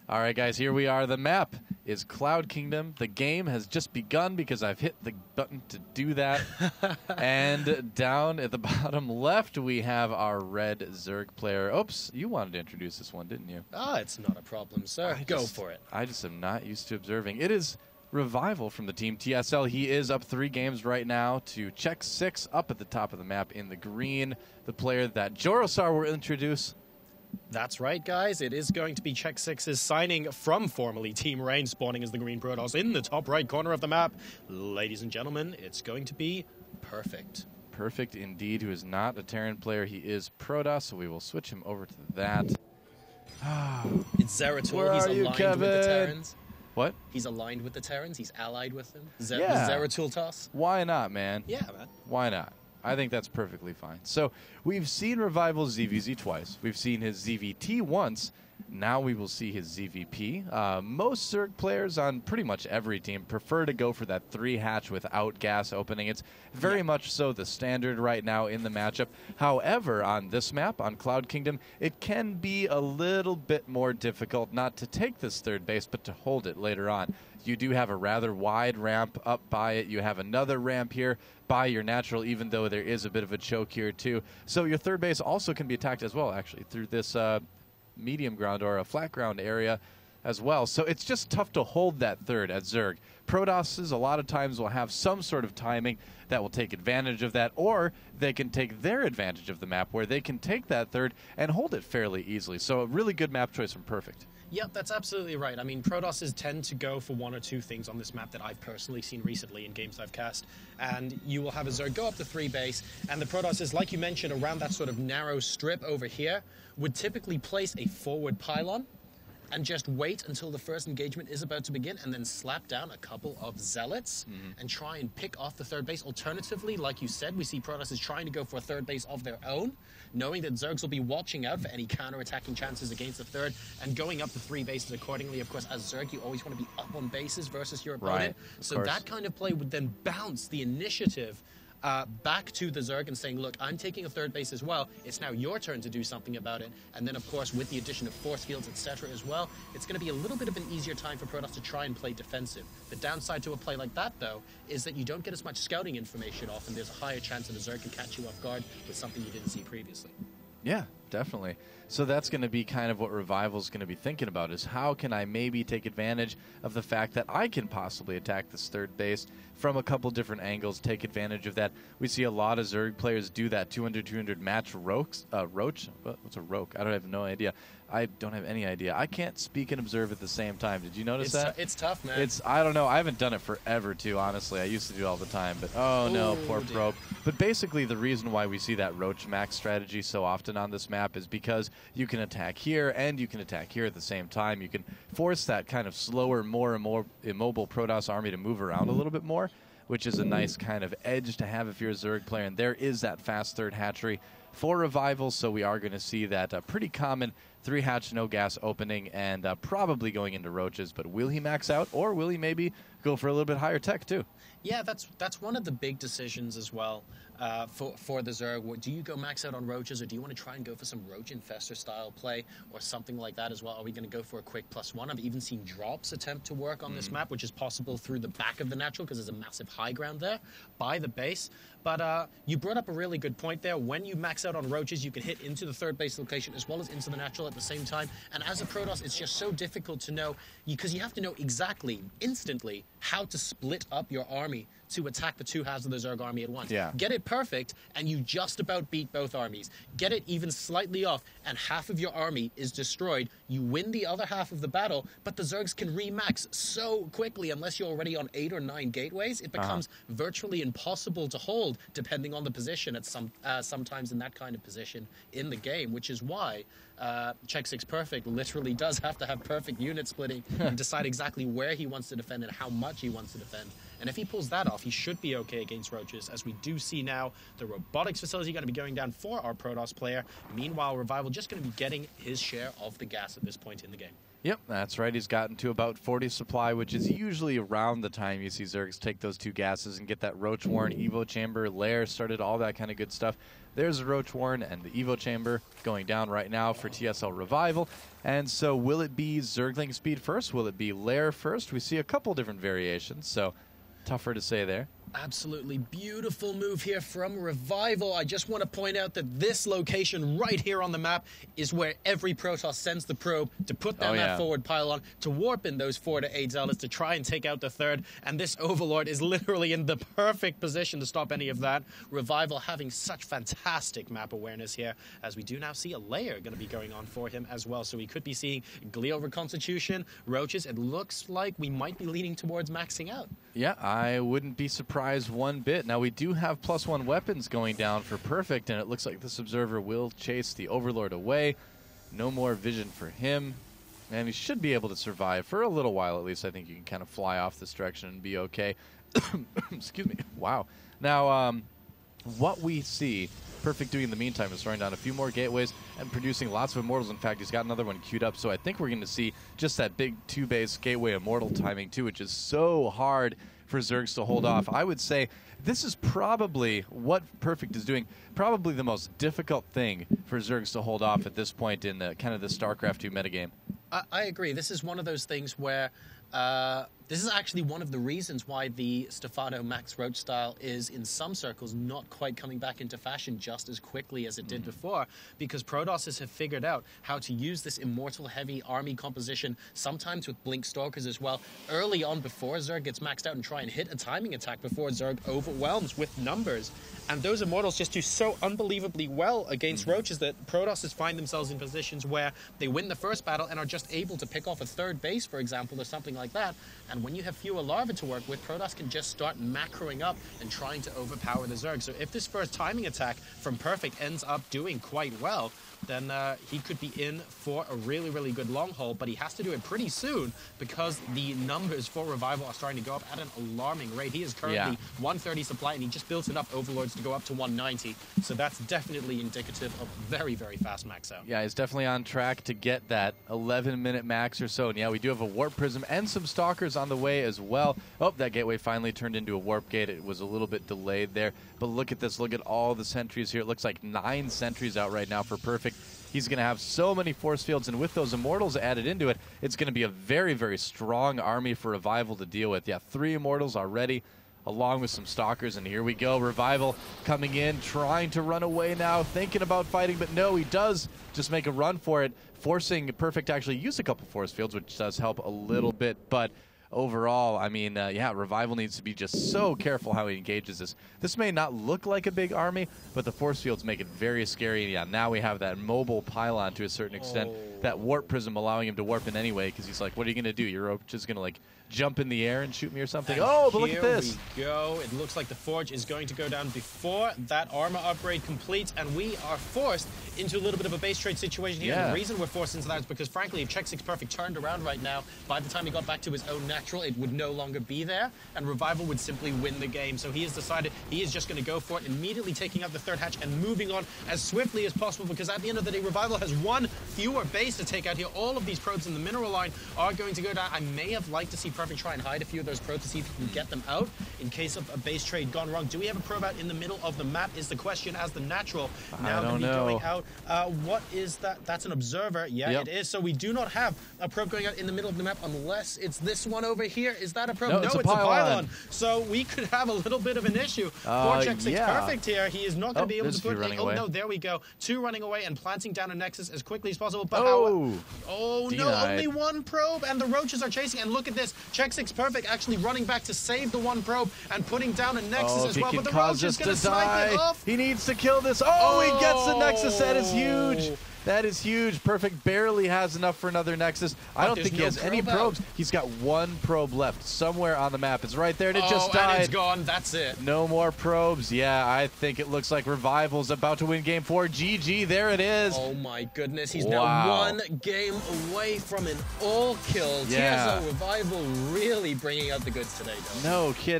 All right, guys, here we are. The map is Cloud Kingdom. The game has just begun because I've hit the button to do that. And down at the bottom left, we have our red Zerg player. Oops, you wanted to introduce this one, didn't you? Ah, it's not a problem, sir. Go for it. I just am not used to observing. It is Revival from the team TSL. He is up 3 games right now to CheckSix up at the top of the map in the green. The player that Jorosar will introduce. That's right, guys. It is going to be CheckSix's signing from formerly Team Rain, spawning as the green Protoss in the top right corner of the map. Ladies and gentlemen, it's going to be Perfect. Perfect indeed, who is not a Terran player. He is Protoss, so we will switch him over to that. It's Zeratul. Where He's are you, aligned Kevin? with the Terrans. What? He's aligned with the Terrans. He's allied with them. Yeah. Zeratul toss. Why not, man? Yeah, man. Why not? I think that's perfectly fine. So we've seen Revival's ZVZ twice. We've seen his ZVT once. Now we will see his ZVP. Most Zerg players on pretty much every team prefer to go for that 3-hatch without gas opening. It's very much so the standard right now in the matchup. However, on this map, on Cloud Kingdom, it can be a little bit more difficult not to take this third base, but to hold it later on. You do have a rather wide ramp up by it. You have another ramp here by your natural, even though there is a bit of a choke here too. So your third base also can be attacked as well, actually, through this medium ground or a flat ground area as well. So it's just tough to hold that third at Zerg. Protosses a lot of times will have some sort of timing that will take advantage of that, or they can take their advantage of the map where they can take that third and hold it fairly easily. So a really good map choice from Perfect. Yep, that's absolutely right. I mean, Protosses tend to go for 1 or 2 things on this map that I've personally seen recently in games I've cast. And you will have a Zerg go up the 3 base, and the Protosses, like you mentioned, around that sort of narrow strip over here, would typically place a forward pylon and just wait until the first engagement is about to begin, and then slap down a couple of zealots and try and pick off the third base. Alternatively, like you said, we see Protosses trying to go for a third base of their own, knowing that Zergs will be watching out for any counter-attacking chances against the third, and going up the 3 bases accordingly. Of course, as Zerg, you always want to be up on bases versus your opponent. Right, so that kind of play would then bounce the initiative back to the Zerg and saying, look, I'm taking a third base as well. It's now your turn to do something about it. And then, of course, with the addition of force fields, etc. as well, it's going to be a little bit of an easier time for Protoss to try and play defensive. The downside to a play like that, though, is that you don't get as much scouting information off, and there's a higher chance that a Zerg can catch you off guard with something you didn't see previously. Yeah, definitely. So that's going to be kind of what Revival's going to be thinking about, is how can I maybe take advantage of the fact that I can possibly attack this third base from a couple different angles, take advantage of that. We see a lot of Zerg players do that 200-200 match roach. What's a roach? I don't have no idea. I don't have any idea. I can't speak and observe at the same time. Did you notice that? It's tough, man. I don't know. I haven't done it forever, too, honestly. I used to do it all the time, but oh no, poor Probe. But basically, the reason why we see that Roach Max strategy so often on this map is because you can attack here and you can attack here at the same time. You can force that kind of slower, more and more immobile Protoss army to move around a little bit more, which is a nice kind of edge to have if you're a Zerg player. And there is that fast third hatchery for Revival, so we are going to see that pretty common 3-hatch no gas opening and probably going into roaches. But will he max out, or will he maybe go for a little bit higher tech too? Yeah, that's one of the big decisions as well for the Zerg. Do you go max out on roaches, or do you want to try and go for some roach infestor style play or something like that as well? Are we going to go for a quick +1? I've even seen drops attempt to work on this map, which is possible through the back of the natural because there's a massive high ground there by the base. But you brought up a really good point there. When you max out on roaches, you can hit into the third base location as well as into the natural at the same time. And as a Protoss, it's just so difficult to know, because you have to know exactly, instantly, how to split up your army to attack the 2 halves of the Zerg army at once. Yeah. Get it perfect, and you just about beat both armies. Get it even slightly off, and half of your army is destroyed. You win the other half of the battle, but the Zergs can remax so quickly. Unless you're already on 8 or 9 gateways, it becomes virtually impossible to hold, depending on the position at sometimes in that kind of position in the game, which is why CheckSix Perfect literally does have to have perfect unit splitting and decide exactly where he wants to defend and how much he wants to defend. And if he pulls that off, he should be okay against roaches, as we do see now the robotics facility going to be going down for our Protoss player. Meanwhile, Revival just going to be getting his share of the gas at this point in the game. Yep, that's right. He's gotten to about 40 supply, which is usually around the time you see Zergs take those 2 gases and get that Roach Warren, Evo Chamber, Lair started, all that kind of good stuff. There's the Roach Warren and the Evo Chamber going down right now for TSL.RevivaL. And so will it be Zergling speed first? Will it be Lair first? We see a couple different variations, so tougher to say there. Absolutely beautiful move here from RevivaL. I just want to point out that this location right here on the map is where every Protoss sends the probe to put down that forward pylon, to warp in those 4 to 8 Zealots to try and take out the 3rd. And this Overlord is literally in the perfect position to stop any of that. RevivaL having such fantastic map awareness here, as we do now see a Lair going to be going on for him as well. So we could be seeing Glio Reconstitution, Roaches. It looks like we might be leaning towards maxing out. Yeah, I wouldn't be surprised one bit. Now, we do have +1 weapons going down for Perfect, and it looks like this Observer will chase the Overlord away. No more vision for him, and he should be able to survive for a little while at least. I think you can kind of fly off this direction and be okay. Excuse me. Wow. Now, what we see Perfect doing in the meantime is throwing down a few more gateways and producing lots of Immortals. In fact, he's got another one queued up, so I think we're going to see just that big 2-base gateway Immortal timing too, which is so hard for Zergs to hold off. I would say this is probably what Perfect is doing, probably the most difficult thing for Zergs to hold off at this point in the kind of the StarCraft 2 metagame. I agree. This is one of those things where this is actually one of the reasons why the Stefano Max Roach style is, in some circles, not quite coming back into fashion just as quickly as it did before, because Protosses have figured out how to use this immortal-heavy army composition, sometimes with Blink Stalkers as well, early on before Zerg gets maxed out and try and hit a timing attack before Zerg overwhelms with numbers. And those Immortals just do so unbelievably well against Roaches that Protosses find themselves in positions where they win the first battle and are just able to pick off a 3rd base, for example, or something like that. And when you have fewer larvae to work with, Protoss can just start macroing up and trying to overpower the Zerg. So if this first timing attack from Perfect ends up doing quite well, then he could be in for a really, really good long haul, but he has to do it pretty soon because the numbers for RevivaL are starting to go up at an alarming rate. He is currently 130 supply, and he just built enough Overlords to go up to 190, so that's definitely indicative of very, very fast max out. Yeah, he's definitely on track to get that 11-minute max or so, and yeah, we do have a Warp Prism and some Stalkers on the way as well. Oh, that gateway finally turned into a Warp Gate. It was a little bit delayed there, but look at this. Look at all the sentries here. It looks like 9 sentries out right now for Perfect. He's going to have so many force fields, and with those Immortals added into it, it's going to be a very, very strong army for RevivaL to deal with. Yeah, 3 Immortals already, along with some Stalkers, and here we go. RevivaL coming in, trying to run away now, thinking about fighting, but no, he does just make a run for it, forcing Perfect to actually use a couple force fields, which does help a little bit, but overall, I mean, yeah, RevivaL needs to be just so careful how he engages this. This may not look like a big army, but the force fields make it very scary. Yeah, now we have that mobile pylon to a certain extent, that Warp Prism allowing him to warp in anyway, because he's like, what are you going to do? You're just going to, like, jump in the air and shoot me or something? And oh, but look at this. Here we go. It looks like the Forge is going to go down before that armor upgrade completes, and we are forced into a little bit of a base trade situation here. And the reason we're forced into that is because, frankly, if CheckSix Perfect turned around right now, by the time he got back to his own natural, it would no longer be there, and RevivaL would simply win the game. So he has decided he is just going to go for it, immediately taking out the 3rd hatch and moving on as swiftly as possible, because at the end of the day, RevivaL has 1 fewer base to take out here. All of these probes in the mineral line are going to go down. I may have liked to see Perfect try and hide a few of those probes to see if he can get them out in case of a base trade gone wrong. Do we have a probe out in the middle of the map is the question, as the natural now going to be going out. What is that? That's an observer. Yeah, it is. So we do not have a probe going out in the middle of the map unless it's this one over here. Is that a probe? No, it's a pylon. So we could have a little bit of an issue for CheckSix Perfect here. He is not going to be able to put a, no, there we go. 2 running away and planting down a Nexus as quickly as possible. But no, only 1 probe, and the Roaches are chasing. And look at this. CheckSix Perfect actually running back to save the 1 probe and putting down a Nexus as well. But the Roach is going to snipe it off. He needs to kill this. Oh, he gets the Nexus. That is huge. That is huge. Perfect barely has enough for another Nexus. I don't think he has any probes. He's got 1 probe left somewhere on the map. It's right there, and it just died. And it's gone. That's it. No more probes. Yeah, I think it looks like RevivaL's about to win Game 4. GG, there it is. Oh, my goodness. He's now 1 game away from an all-kill. TSL RevivaL really bringing out the goods today, though. No kidding.